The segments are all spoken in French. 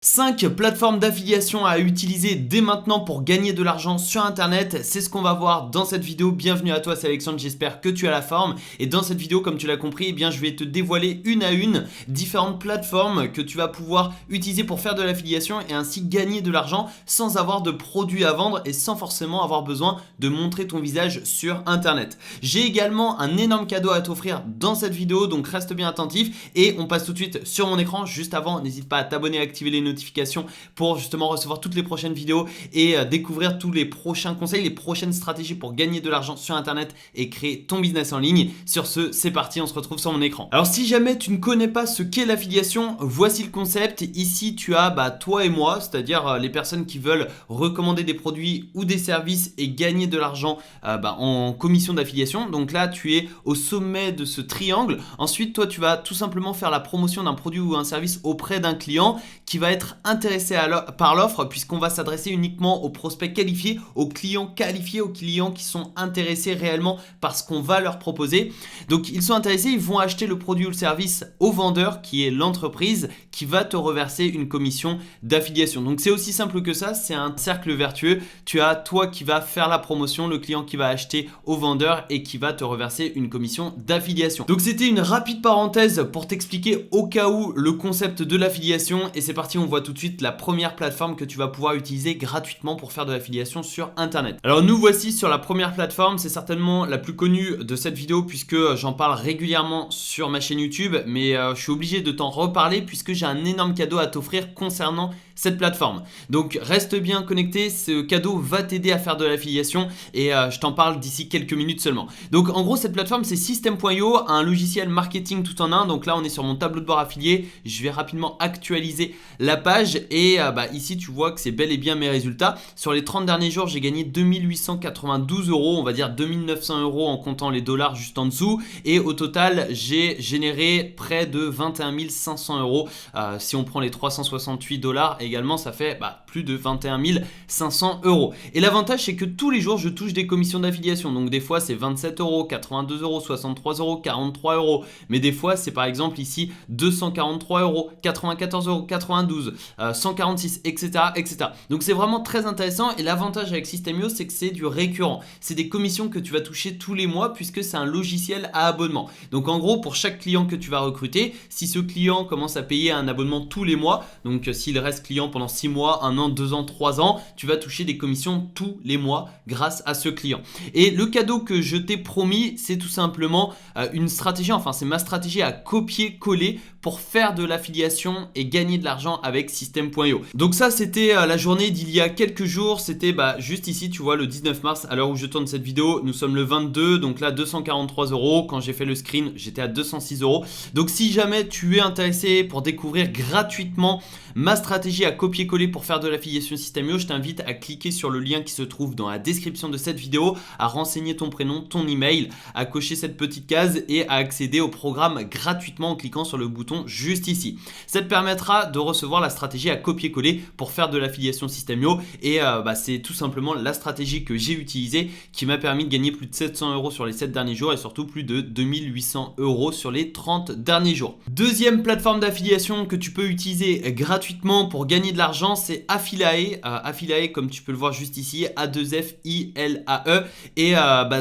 5 plateformes d'affiliation à utiliser dès maintenant pour gagner de l'argent sur internet, c'est ce qu'on va voir dans cette vidéo. Bienvenue à toi, c'est Alexandre, j'espère que tu as la forme. Et dans cette vidéo, comme tu l'as compris, eh bien, je vais te dévoiler une à une différentes plateformes que tu vas pouvoir utiliser pour faire de l'affiliation et ainsi gagner de l'argent sans avoir de produits à vendre et sans forcément avoir besoin de montrer ton visage sur internet. J'ai également un énorme cadeau à t'offrir dans cette vidéo, donc reste bien attentif et on passe tout de suite sur mon écran. Juste avant, n'hésite pas à t'abonner et à activer les notifications pour justement recevoir toutes les prochaines vidéos et découvrir tous les prochains conseils, les prochaines stratégies pour gagner de l'argent sur internet et créer ton business en ligne. Sur ce, c'est parti, on se retrouve sur mon écran. Alors si jamais tu ne connais pas ce qu'est l'affiliation, voici le concept. Ici tu as toi et moi, c'est-à-dire les personnes qui veulent recommander des produits ou des services et gagner de l'argent en commission d'affiliation. Donc là tu es au sommet de ce triangle. Ensuite toi tu vas tout simplement faire la promotion d'un produit ou un service auprès d'un client qui va être intéressé par l'offre, puisqu'on va s'adresser uniquement aux prospects qualifiés, aux clients qualifiés, aux clients qui sont intéressés réellement par ce qu'on va leur proposer. Donc ils sont intéressés, ils vont acheter le produit ou le service au vendeur qui est l'entreprise qui va te reverser une commission d'affiliation. Donc c'est aussi simple que ça, c'est un cercle vertueux. Tu as toi qui va faire la promotion, le client qui va acheter au vendeur et qui va te reverser une commission d'affiliation. Donc c'était une rapide parenthèse pour t'expliquer au cas où le concept de l'affiliation, et c'est parti, on voit tout de suite la première plateforme que tu vas pouvoir utiliser gratuitement pour faire de l'affiliation sur internet. Alors nous voici sur la première plateforme, c'est certainement la plus connue de cette vidéo puisque j'en parle régulièrement sur ma chaîne YouTube, mais je suis obligé de t'en reparler puisque j'ai un énorme cadeau à t'offrir concernant cette plateforme. Donc reste bien connecté, ce cadeau va t'aider à faire de l'affiliation et je t'en parle d'ici quelques minutes seulement. Donc en gros cette plateforme c'est System.io, un logiciel marketing tout en un. Donc là on est sur mon tableau de bord affilié, je vais rapidement actualiser la page et ici tu vois que c'est bel et bien mes résultats. Sur les 30 derniers jours j'ai gagné 2892 €, on va dire 2900 € en comptant les dollars juste en dessous, et au total j'ai généré près de 21 500 €. Si on prend les 368 dollars également, ça fait plus de 21 500 €. Et l'avantage c'est que tous les jours je touche des commissions d'affiliation. Donc des fois c'est 27 €, 82 €, 63 €, 43 €, mais des fois c'est par exemple ici 243 €, 94 €, 92, 146, etc., etc. Donc c'est vraiment très intéressant, et l'avantage avec System.io c'est que c'est du récurrent. C'est des commissions que tu vas toucher tous les mois puisque c'est un logiciel à abonnement. Donc en gros, pour chaque client que tu vas recruter, si ce client commence à payer un abonnement tous les mois, donc s'il reste client pendant 6 mois, 1 an, 2 ans, 3 ans, tu vas toucher des commissions tous les mois grâce à ce client. Et le cadeau que je t'ai promis, c'est tout simplement une stratégie, enfin c'est ma stratégie à copier-coller pour faire de l'affiliation et gagner de l'argent avec System.io. Donc ça c'était la journée d'il y a quelques jours, c'était juste ici tu vois le 19 mars à l'heure où je tourne cette vidéo, nous sommes le 22, donc là 243 €, quand j'ai fait le screen j'étais à 206 €. Donc si jamais tu es intéressé pour découvrir gratuitement ma stratégie à copier-coller pour faire de l'affiliation System.io, je t'invite à cliquer sur le lien qui se trouve dans la description de cette vidéo, à renseigner ton prénom, ton email, à cocher cette petite case et à accéder au programme gratuitement en cliquant sur le bouton juste ici. Ça te permettra de recevoir la stratégie à copier-coller pour faire de l'affiliation System.io, et c'est tout simplement la stratégie que j'ai utilisée qui m'a permis de gagner plus de 700 € sur les 7 derniers jours et surtout plus de 2800 € sur les 30 derniers jours. Deuxième plateforme d'affiliation que tu peux utiliser gratuitement pour gagner de l'argent, c'est Affilae. Affilae, comme tu peux le voir juste ici, A2F-I-L-A-E, et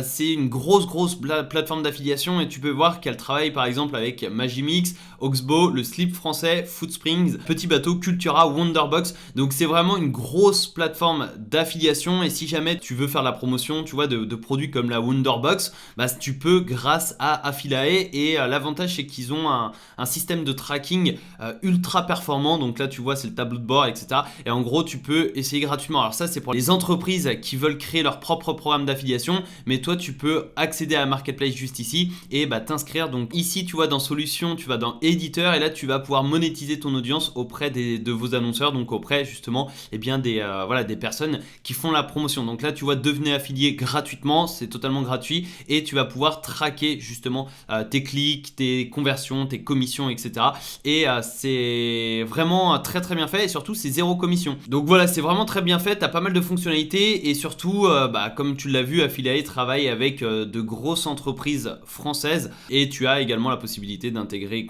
c'est une grosse plateforme d'affiliation, et tu peux voir qu'elle travaille par exemple avec Magimix, Oxbow, le Slip français, Foodsprings, Petit Bateau, Cultura, Wonderbox. Donc c'est vraiment une grosse plateforme d'affiliation, et si jamais tu veux faire la promotion, tu vois, de produits comme la Wonderbox, tu peux grâce à Affilae, et l'avantage c'est qu'ils ont un système de tracking ultra performant. Donc là tu vois c'est le tableau de bord, etc. Et en gros tu peux essayer gratuitement. Alors ça c'est pour les entreprises qui veulent créer leur propre programme d'affiliation, mais toi tu peux accéder à la marketplace juste ici et t'inscrire. Donc ici tu vois dans solution, tu vas dans éditeur, et là tu vas pouvoir monétiser ton audience auprès de vos annonceurs, donc auprès justement des personnes qui font la promotion. Donc là tu vois devenez affilié gratuitement, c'est totalement gratuit, et tu vas pouvoir traquer justement tes clics, tes conversions, tes commissions, etc. Et c'est vraiment très bien fait, et surtout c'est zéro commission. Donc voilà, c'est vraiment très bien fait, tu as pas mal de fonctionnalités, et surtout comme tu l'as vu, Affilae travaille avec de grosses entreprises françaises, et tu as également la possibilité d'intégrer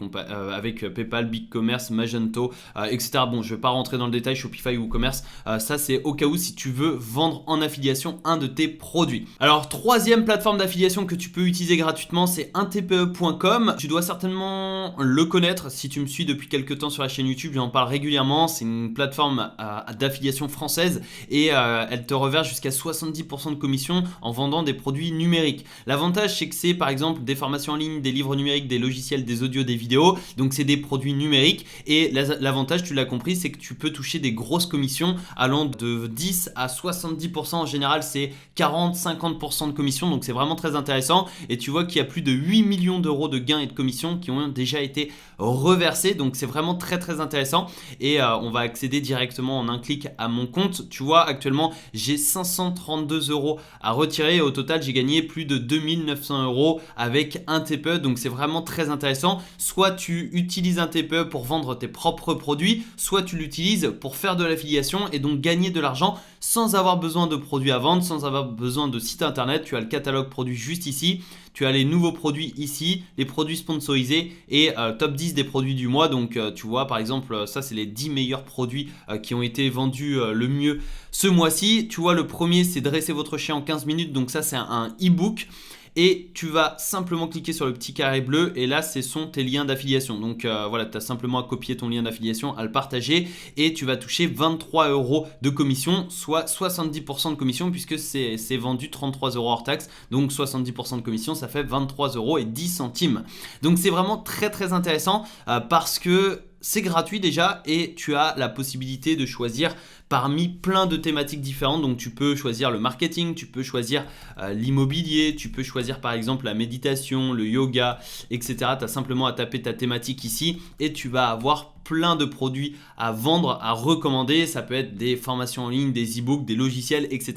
avec PayPal, BigCommerce, Magento, etc. Bon, je vais pas rentrer dans le détail, Shopify ou WooCommerce, ça c'est au cas où si tu veux vendre en affiliation un de tes produits. Alors troisième plateforme d'affiliation que tu peux utiliser gratuitement, c'est untpe.com. Tu dois certainement le connaître si tu me suis depuis quelques temps sur la chaîne YouTube, j'en parle régulièrement. C'est une plateforme d'affiliation française et elle te reverse jusqu'à 70% de commission en vendant des produits numériques. L'avantage c'est que c'est par exemple des formations en ligne, des livres numériques, des logiciels, des audios, des vidéos, donc c'est des produits numériques et l'avantage, tu l'as compris, c'est que tu peux toucher des grosses commissions allant de 10 à 70%. En général c'est 40-50% de commission, donc c'est vraiment très intéressant et tu vois qu'il y a plus de 8 millions d'euros de gains et de commissions qui ont déjà été reversés, donc c'est vraiment très intéressant et on va accéder directement en un clic à mon compte. Tu vois, actuellement j'ai 532 euros à retirer et au total j'ai gagné plus de 2900 euros avec un TPE, donc c'est vraiment très intéressant. Soit tu utilises un TPE pour vendre tes propres produits, soit tu l'utilises pour faire de l'affiliation et donc gagner de l'argent sans avoir besoin de produits à vendre, sans avoir besoin de site internet. Tu as le catalogue produit juste ici, tu as les nouveaux produits ici, les produits sponsorisés et top 10 des produits du mois. Donc tu vois par exemple ça c'est les 10 meilleurs produits qui ont été vendus le mieux ce mois-ci. Tu vois, le premier c'est dresser votre chien en 15 minutes, donc ça c'est un e-book. Et tu vas simplement cliquer sur le petit carré bleu et là ce sont tes liens d'affiliation. Donc voilà, tu as simplement à copier ton lien d'affiliation, à le partager et tu vas toucher 23 euros de commission, soit 70% de commission puisque c'est vendu 33 euros hors taxe. Donc 70% de commission, ça fait 23 euros et 10 centimes. Donc c'est vraiment très intéressant parce que c'est gratuit déjà et tu as la possibilité de choisir parmi plein de thématiques différentes. Donc tu peux choisir le marketing, tu peux choisir l'immobilier, tu peux choisir par exemple la méditation, le yoga, etc. Tu as simplement à taper ta thématique ici et tu vas avoir plein de produits à vendre, à recommander. Ça peut être des formations en ligne, des e-books, des logiciels, etc.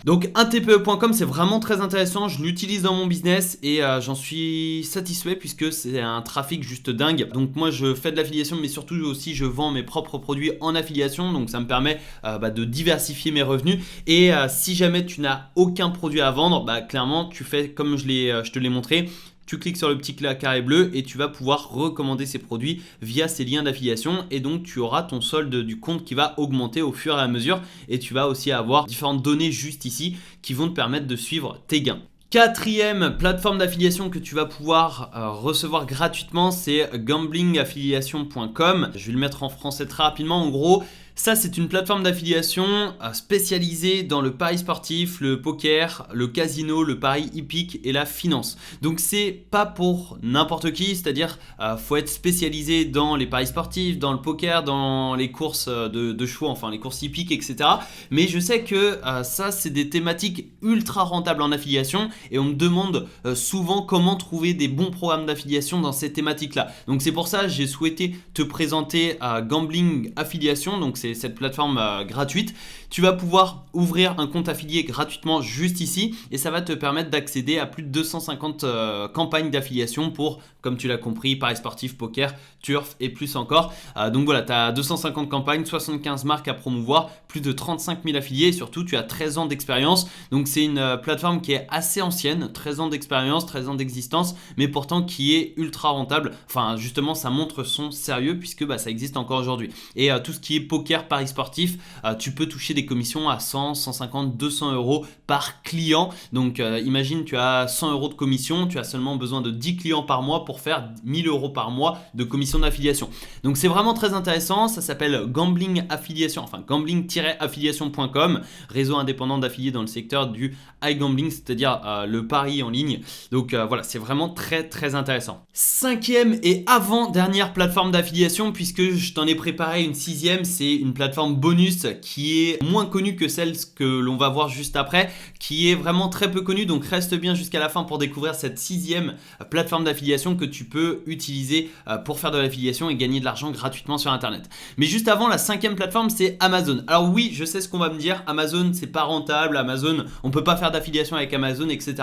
Donc untpe.com c'est vraiment très intéressant, je l'utilise dans mon business et j'en suis satisfait puisque c'est un trafic juste dingue. Donc moi je fais de l'affiliation mais surtout aussi je vends mes propres produits en affiliation, donc ça me permet de diversifier mes revenus et si jamais tu n'as aucun produit à vendre, clairement tu fais comme je te l'ai montré. Tu cliques sur le petit carré bleu et tu vas pouvoir recommander ces produits via ces liens d'affiliation et donc tu auras ton solde du compte qui va augmenter au fur et à mesure et tu vas aussi avoir différentes données juste ici qui vont te permettre de suivre tes gains. Quatrième plateforme d'affiliation que tu vas pouvoir recevoir gratuitement, c'est gamblingaffiliation.com. Je vais le mettre en français très rapidement. En gros, ça c'est une plateforme d'affiliation spécialisée dans le pari sportif, le poker, le casino, le pari hippique et la finance. Donc c'est pas pour n'importe qui, c'est-à-dire faut être spécialisé dans les paris sportifs, dans le poker, dans les courses de chevaux, enfin les courses hippiques, etc. Mais je sais que ça c'est des thématiques ultra rentables en affiliation et on me demande souvent comment trouver des bons programmes d'affiliation dans ces thématiques-là. Donc c'est pour ça que j'ai souhaité te présenter Gambling Affiliation, donc c'est cette plateforme gratuite. Tu vas pouvoir ouvrir un compte affilié gratuitement juste ici et ça va te permettre d'accéder à plus de 250 campagnes d'affiliation pour, comme tu l'as compris, paris sportif, poker, turf et plus encore. Donc voilà, tu as 250 campagnes, 75 marques à promouvoir, plus de 35 000 affiliés et surtout tu as 13 ans d'expérience. Donc c'est une plateforme qui est assez ancienne, 13 ans d'expérience, 13 ans d'existence, mais pourtant qui est ultra rentable. Enfin justement ça montre son sérieux puisque ça existe encore aujourd'hui. Et tout ce qui est poker, paris sportif, tu peux toucher des commissions à 100, 150, 200 euros par client. Donc imagine tu as 100 euros de commission, tu as seulement besoin de 10 clients par mois pour faire 1000 euros par mois de commission d'affiliation. Donc c'est vraiment très intéressant, ça s'appelle Gambling Affiliation, enfin gambling-affiliation.com, réseau indépendant d'affiliés dans le secteur du iGambling, c'est-à-dire le pari en ligne. Donc voilà, c'est vraiment très intéressant. Cinquième et avant-dernière plateforme d'affiliation, puisque je t'en ai préparé une sixième, c'est une plateforme bonus qui est moins connue que celle que l'on va voir juste après, qui est vraiment très peu connue, donc reste bien jusqu'à la fin pour découvrir cette sixième plateforme d'affiliation que tu peux utiliser pour faire de l'affiliation et gagner de l'argent gratuitement sur internet. Mais juste avant, la cinquième plateforme c'est Amazon. Alors oui, je sais ce qu'on va me dire, Amazon c'est pas rentable, Amazon on peut pas faire d'affiliation avec Amazon, etc.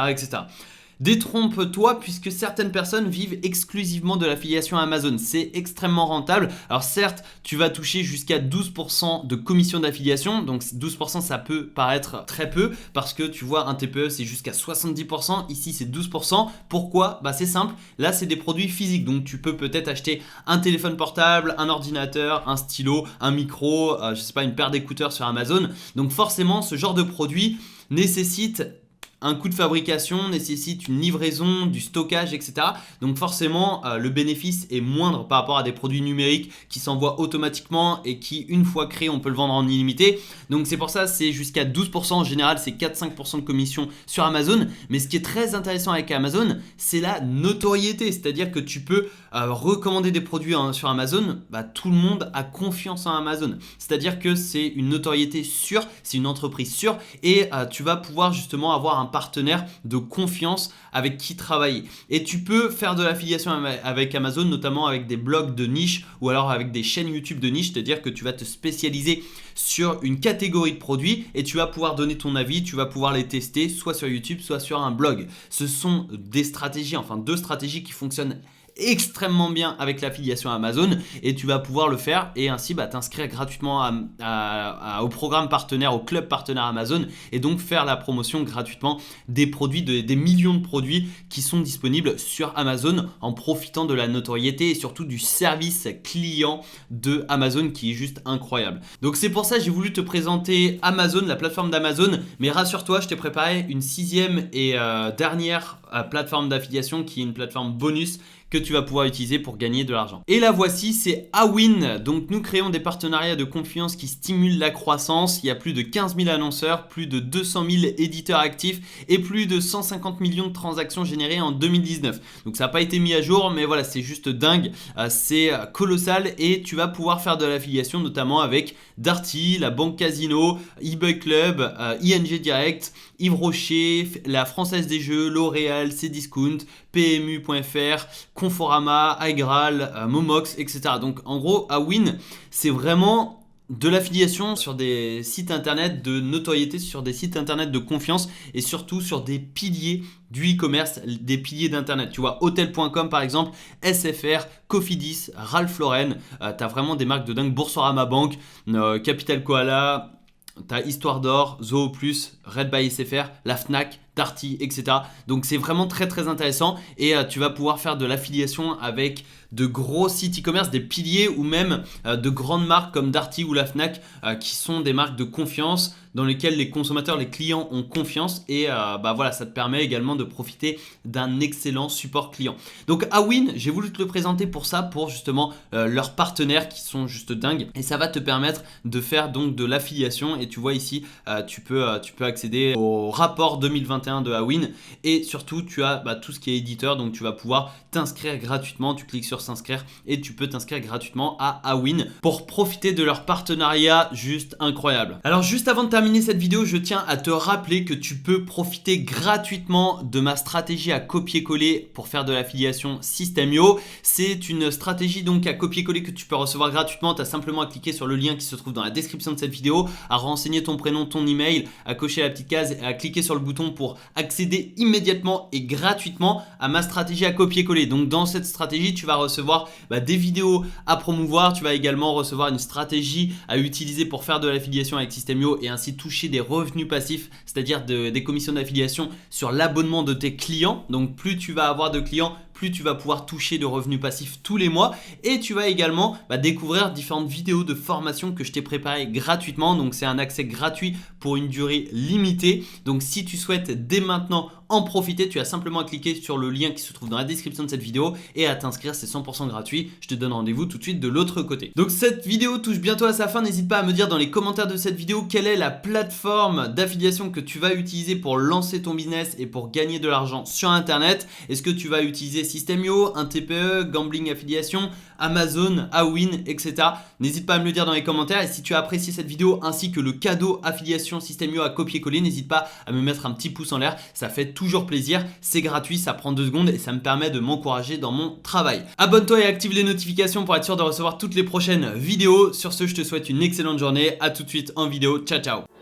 Détrompe-toi puisque certaines personnes vivent exclusivement de l'affiliation Amazon. C'est extrêmement rentable. Alors certes, tu vas toucher jusqu'à 12% de commission d'affiliation. Donc 12% ça peut paraître très peu parce que tu vois un TPE c'est jusqu'à 70%. Ici c'est 12%. Pourquoi? Bah c'est simple. Là c'est des produits physiques. Donc tu peux peut-être acheter un téléphone portable, un ordinateur, un stylo, un micro, je sais pas, une paire d'écouteurs sur Amazon. Donc forcément ce genre de produit nécessite un coût de fabrication, nécessite une livraison, du stockage, etc. Donc forcément, le bénéfice est moindre par rapport à des produits numériques qui s'envoient automatiquement et qui, une fois créés, on peut le vendre en illimité. Donc c'est pour ça, c'est jusqu'à 12% en général, c'est 4-5% de commission sur Amazon. Mais ce qui est très intéressant avec Amazon, c'est la notoriété. C'est-à-dire que tu peux recommander des produits sur Amazon, tout le monde a confiance en Amazon. C'est-à-dire que c'est une notoriété sûre, c'est une entreprise sûre et tu vas pouvoir justement avoir un partenaire de confiance avec qui travailler. Et tu peux faire de l'affiliation avec Amazon, notamment avec des blogs de niche ou alors avec des chaînes YouTube de niche, c'est-à-dire que tu vas te spécialiser sur une catégorie de produits et tu vas pouvoir donner ton avis, tu vas pouvoir les tester soit sur YouTube, soit sur un blog. Ce sont des stratégies, enfin deux stratégies qui fonctionnent extrêmement bien avec l'affiliation Amazon et tu vas pouvoir le faire et ainsi t'inscrire gratuitement au programme partenaire, au club partenaire Amazon et donc faire la promotion gratuitement des produits, des millions de produits qui sont disponibles sur Amazon en profitant de la notoriété et surtout du service client de Amazon qui est juste incroyable. Donc c'est pour ça que j'ai voulu te présenter Amazon, la plateforme d'Amazon, mais rassure-toi, je t'ai préparé une sixième et dernière plateforme d'affiliation qui est une plateforme bonus que tu vas pouvoir utiliser pour gagner de l'argent. Et la voici, c'est Awin. Donc nous créons des partenariats de confiance qui stimulent la croissance. Il y a plus de 15 000 annonceurs, plus de 200 000 éditeurs actifs et plus de 150 millions de transactions générées en 2019. Donc ça n'a pas été mis à jour, mais voilà, c'est juste dingue. C'est colossal et tu vas pouvoir faire de l'affiliation notamment avec Darty, la Banque Casino, eBay Club, ING Direct, Yves Rocher, la Française des Jeux, L'Oréal, Cdiscount, PMU.fr, Conforama, iGraal, Momox, etc. Donc en gros, Awin, c'est vraiment de l'affiliation sur des sites internet de notoriété, sur des sites internet de confiance et surtout sur des piliers du e-commerce, des piliers d'internet. Tu vois, Hotel.com par exemple, SFR, Cofidis, Ralph Lauren, tu as vraiment des marques de dingue, Boursorama Bank, Capital Koala, t'as Histoire d'Or, Zoo Plus, Red by SFR, la Fnac, Darty, etc. Donc c'est vraiment très très intéressant et tu vas pouvoir faire de l'affiliation avec de gros sites e-commerce, des piliers ou même de grandes marques comme Darty ou la Fnac qui sont des marques de confiance dans lesquelles les consommateurs, les clients ont confiance et voilà, ça te permet également de profiter d'un excellent support client. Donc Awin, j'ai voulu te le présenter pour ça, pour justement leurs partenaires qui sont juste dingues et ça va te permettre de faire donc de l'affiliation et tu vois ici tu peux accéder au rapport 2021 de Awin et surtout tu as tout ce qui est éditeur, donc tu vas pouvoir t'inscrire gratuitement, tu cliques sur s'inscrire et tu peux t'inscrire gratuitement à Awin pour profiter de leur partenariat juste incroyable. Alors juste avant de terminer cette vidéo, je tiens à te rappeler que tu peux profiter gratuitement de ma stratégie à copier-coller pour faire de l'affiliation System.io. C'est une stratégie donc à copier-coller que tu peux recevoir gratuitement. Tu as simplement à cliquer sur le lien qui se trouve dans la description de cette vidéo, à renseigner ton prénom, ton email, à cocher la petite case et à cliquer sur le bouton pour accéder immédiatement et gratuitement à ma stratégie à copier-coller. Donc dans cette stratégie, tu vas recevoir des vidéos à promouvoir, tu vas également recevoir une stratégie à utiliser pour faire de l'affiliation avec System.io et ainsi toucher des revenus passifs, c'est-à-dire des commissions d'affiliation sur l'abonnement de tes clients. Donc plus tu vas avoir de clients, plus tu vas pouvoir toucher de revenus passifs tous les mois et tu vas également découvrir différentes vidéos de formation que je t'ai préparées gratuitement. Donc c'est un accès gratuit pour une durée limitée. Donc si tu souhaites dès maintenant en profiter, tu as simplement à cliquer sur le lien qui se trouve dans la description de cette vidéo et à t'inscrire, c'est 100% gratuit. Je te donne rendez-vous tout de suite de l'autre côté. Donc cette vidéo touche bientôt à sa fin, n'hésite pas à me dire dans les commentaires de cette vidéo quelle est la plateforme d'affiliation que tu vas utiliser pour lancer ton business et pour gagner de l'argent sur internet. Est-ce que tu vas utiliser System.io, un TPE, Gambling Affiliation, Amazon, Awin, etc. N'hésite pas à me le dire dans les commentaires et si tu as apprécié cette vidéo ainsi que le cadeau affiliation System.io à copier-coller, n'hésite pas à me mettre un petit pouce en l'air, ça fait toujours plaisir, c'est gratuit, ça prend 2 secondes et ça me permet de m'encourager dans mon travail. Abonne-toi et active les notifications pour être sûr de recevoir toutes les prochaines vidéos. Sur ce, je te souhaite une excellente journée, à tout de suite en vidéo, ciao ciao.